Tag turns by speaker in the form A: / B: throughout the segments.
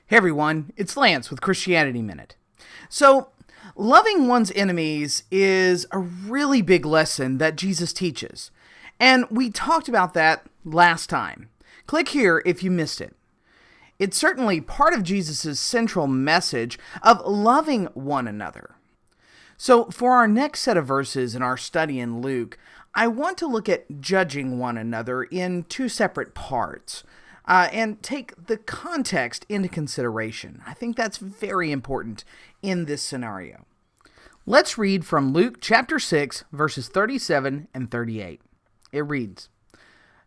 A: Hey everyone, it's Lance with Christianity Minute. So, loving one's enemies is a really big lesson that Jesus teaches. And we talked about that last time. Click here if you missed it. It's certainly part of Jesus' central message of loving one another. So, for our next set of verses in our study in Luke, I want to look at judging one another in two separate parts. And take the context into consideration. I think that's very important in this scenario. Let's read from Luke chapter 6, verses 37 and 38. It reads,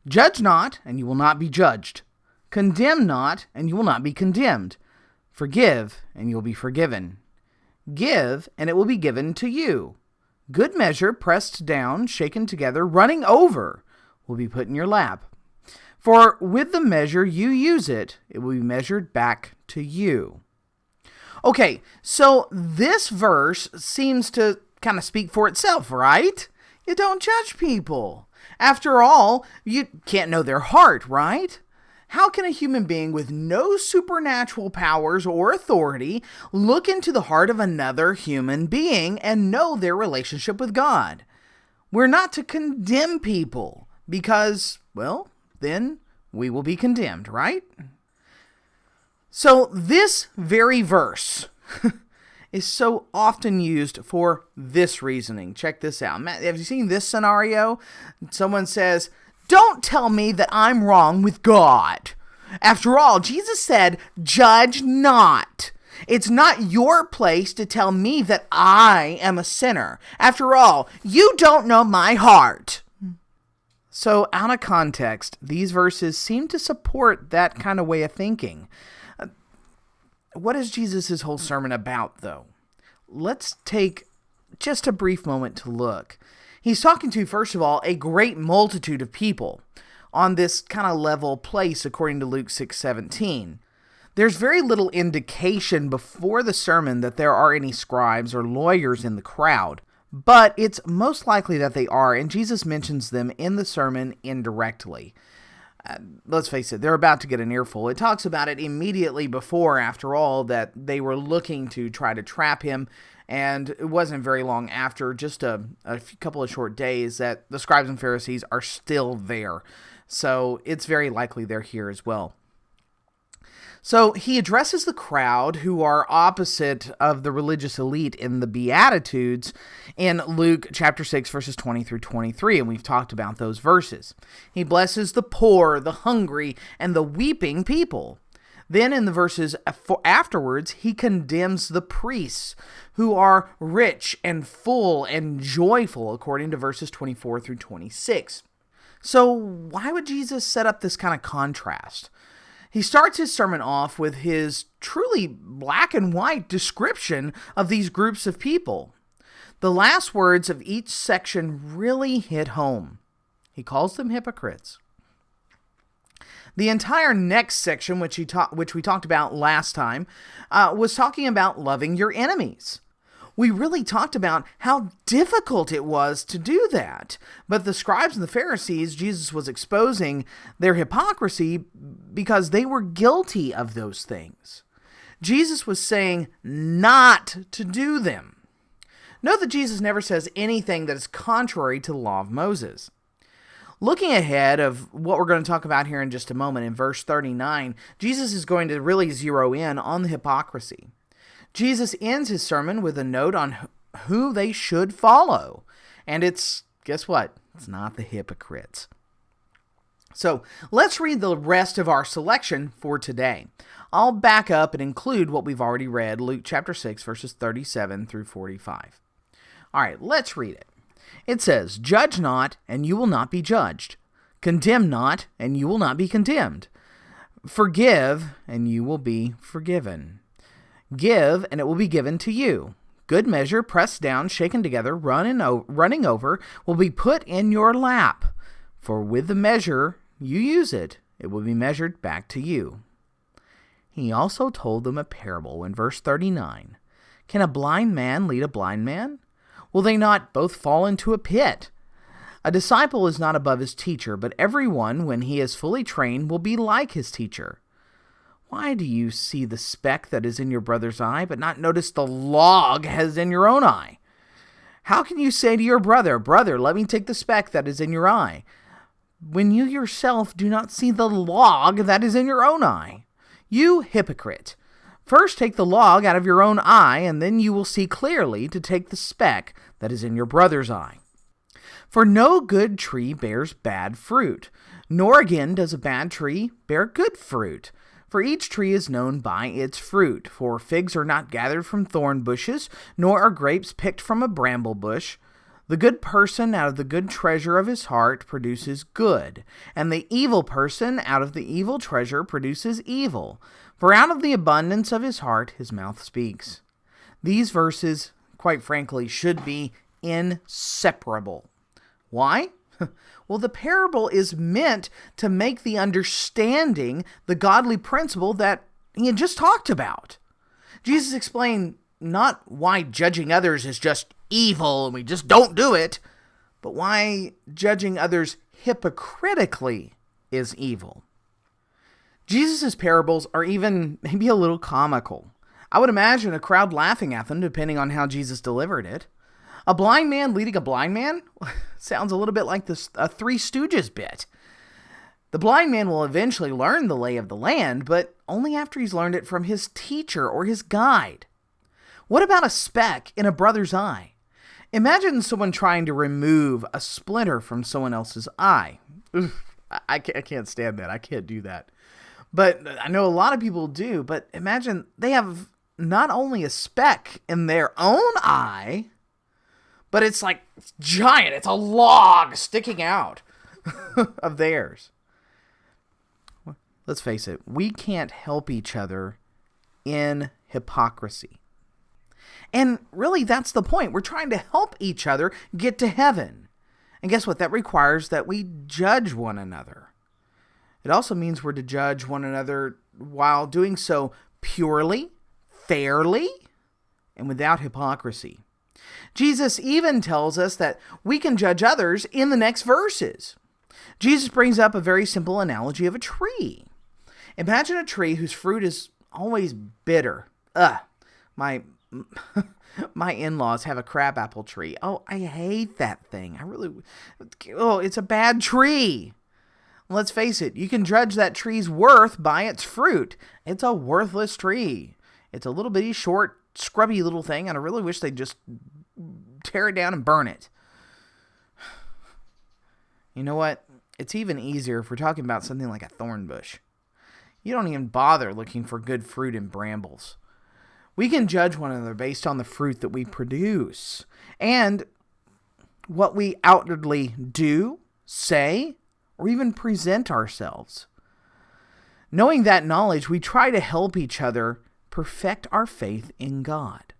A: "Judge not, and you will not be judged. Condemn not, and you will not be condemned. Forgive, and you will be forgiven. Give, and it will be given to you. Good measure, pressed down, shaken together, running over, will be put in your lap. For with the measure you use it, it will be measured back to you." Okay, so this verse seems to kind of speak for itself, right? You don't judge people. After all, you can't know their heart, right? How can a human being with no supernatural powers or authority look into the heart of another human being and know their relationship with God? We're not to condemn people because, well, then we will be condemned, right? So this very verse is so often used for this reasoning. Check this out. Matt, have you seen this scenario? Someone says, "Don't tell me that I'm wrong with God. After all, Jesus said, 'Judge not.' It's not your place to tell me that I am a sinner. After all, you don't know my heart." So, out of context, these verses seem to support that kind of way of thinking. What is Jesus' whole sermon about, though? Let's take just a brief moment to look. He's talking to, first of all, a great multitude of people on this kind of level place, according to Luke 6:17. There's very little indication before the sermon that there are any scribes or lawyers in the crowd. But it's most likely that they are, and Jesus mentions them in the sermon indirectly. Let's face it, they're about to get an earful. It talks about it immediately before, after all, that they were looking to try to trap him, and it wasn't very long after, just a couple of short days, that the scribes and Pharisees are still there. So it's very likely they're here as well. So he addresses the crowd who are opposite of the religious elite in the Beatitudes in Luke chapter 6, verses 20 through 23, and we've talked about those verses. He blesses the poor, the hungry, and the weeping people. Then in the verses afterwards, he condemns the priests who are rich and full and joyful, according to verses 24 through 26. So why would Jesus set up this kind of contrast? He starts his sermon off with his truly black and white description of these groups of people. The last words of each section really hit home. He calls them hypocrites. The entire next section, which we talked about last time, was talking about loving your enemies. We really talked about how difficult it was to do that. But the scribes and the Pharisees, Jesus was exposing their hypocrisy because they were guilty of those things. Jesus was saying not to do them. Note that Jesus never says anything that is contrary to the law of Moses. Looking ahead of what we're going to talk about here in just a moment, in verse 39, Jesus is going to really zero in on the hypocrisy. Jesus ends his sermon with a note on who they should follow. And it's, guess what? It's not the hypocrites. So let's read the rest of our selection for today. I'll back up and include what we've already read, Luke chapter 6, verses 37 through 45. All right, let's read it. It says, "Judge not, and you will not be judged. Condemn not, and you will not be condemned. Forgive, and you will be forgiven. Give, and it will be given to you. Good measure, pressed down, shaken together, running over, will be put in your lap. For with the measure you use it, it will be measured back to you." He also told them a parable in verse 39. "Can a blind man lead a blind man? Will they not both fall into a pit? A disciple is not above his teacher, but everyone, when he is fully trained, will be like his teacher. Why do you see the speck that is in your brother's eye, but not notice the log has in your own eye? How can you say to your brother, Brother, let me take the speck that is in your eye, when you yourself do not see the log that is in your own eye? You hypocrite! First take the log out of your own eye, and then you will see clearly to take the speck that is in your brother's eye. For no good tree bears bad fruit, nor again does a bad tree bear good fruit. For each tree is known by its fruit. For figs are not gathered from thorn bushes, nor are grapes picked from a bramble bush. The good person out of the good treasure of his heart produces good, and the evil person out of the evil treasure produces evil. For out of the abundance of his heart his mouth speaks. These verses, quite frankly, should be inseparable. Why? Well, the parable is meant to make the understanding the godly principle that he had just talked about. Jesus explained not why judging others is just evil and we just don't do it, but why judging others hypocritically is evil. Jesus' parables are even maybe a little comical. I would imagine a crowd laughing at them depending on how Jesus delivered it. A blind man leading a blind man sounds a little bit like a Three Stooges bit. The blind man will eventually learn the lay of the land, but only after he's learned it from his teacher or his guide. What about a speck in a brother's eye? Imagine someone trying to remove a splinter from someone else's eye. I can't stand that. I can't do that. But I know a lot of people do, but imagine they have not only a speck in their own eye, but it's like it's giant. It's a log sticking out of theirs. Let's face it. We can't help each other in hypocrisy. And really, that's the point. We're trying to help each other get to heaven. And guess what? That requires that we judge one another. It also means we're to judge one another while doing so purely, fairly, and without hypocrisy. Jesus even tells us that we can judge others in the next verses. Jesus brings up a very simple analogy of a tree. Imagine a tree whose fruit is always bitter. My in-laws have a crabapple tree. Oh, I hate that thing. It's a bad tree. Let's face it, you can judge that tree's worth by its fruit. It's a worthless tree. It's a little bitty, short, scrubby little thing, and I really wish they'd just tear it down and burn it. You know what? It's even easier if we're talking about something like a thorn bush. You don't even bother looking for good fruit in brambles. We can judge one another based on the fruit that we produce and what we outwardly do, say, or even present ourselves. Knowing that knowledge, we try to help each other perfect our faith in God.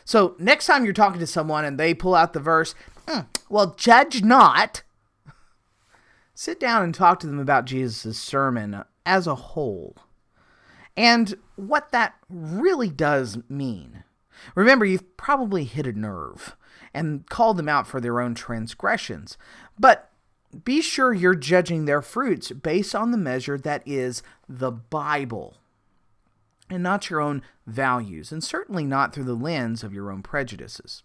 A: So next time you're talking to someone and they pull out the verse, well, judge not, sit down and talk to them about Jesus' sermon as a whole and what that really does mean. Remember, you've probably hit a nerve and called them out for their own transgressions, but be sure you're judging their fruits based on the measure that is the Bible and not your own values, and certainly not through the lens of your own prejudices.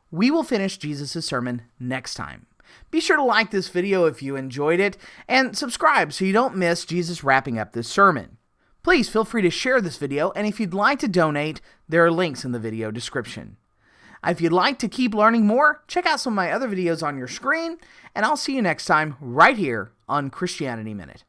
A: We will finish Jesus' sermon next time. Be sure to like this video if you enjoyed it, and subscribe so you don't miss Jesus wrapping up this sermon. Please feel free to share this video, and if you'd like to donate, there are links in the video description. If you'd like to keep learning more, check out some of my other videos on your screen, and I'll see you next time right here on Christianity Minute.